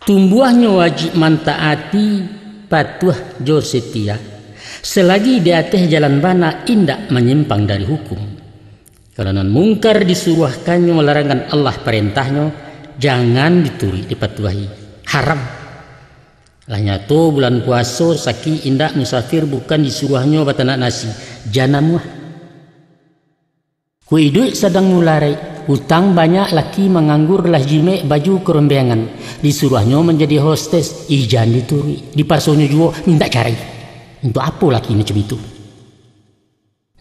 Tumbuhnya wajib mantaati patuh jo setia. Selagi di atas jalan bana indak menyimpang dari hukum. Kalau non mungkar disuruhkannya larangan Allah perintahnya, jangan dituri dipatuhi. Haram. Lahnya to bulan puasa saki indak musafir bukan disuruhnya batanak nasi. Janamuah. Ku hidup sedang mularai. Hutang banyak laki menganggur lah jime baju kerembengan. Disuruhnya menjadi hostes. Ijan dituri. Dipasonnya juga minta cari. Untuk apa laki macam itu?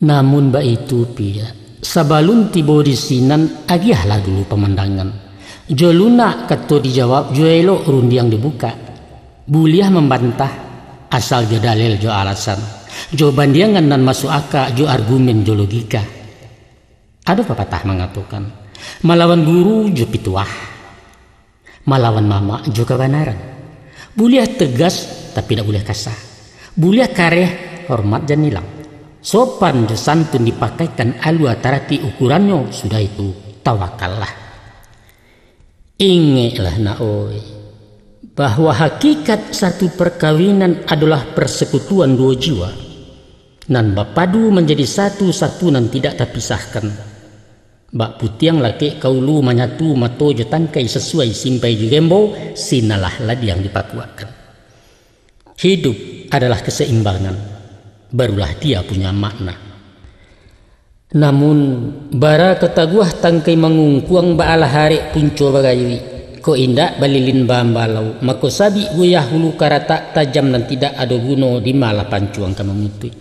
Namun mbak itu pia. Sabalun tiba di sinan agiahlah dulu pemandangan. Jo lunak kata dijawab jo elok rundi yang dibuka. Buliah membantah asal jo dalil jo alasan. Jo bandiangan dan masuk akal jo argumen jo logika. Ada pepatah mengatakan malawan guru jo pituah, malawan mama jo kebenaran. Buliah tegas tapi tidak boleh kasar. Buliah kareh hormat dan nilang. Sopan jo santun dipakaikan alu atarati ukurannya sudah itu tawakallah. Ingatlah naoi bahwa hakikat satu perkawinan adalah persekutuan dua jiwa nan bapadu menjadi satu nan tidak terpisahkan. Bak putiang laki kaulu menyatu mato jo tangkai sesuai simpai jo gembo sinalah ladi yang dipakuakan. Hidup adalah keseimbangan, barulah dia punya makna. Namun bara ketaguah tangkai mengungkuang ba'ala hari punco bagayui. Ko indak balilin bambalau, mako sabi guyah hulu karata tajam dan tidak ada guno di malah pancuang kamu mutui.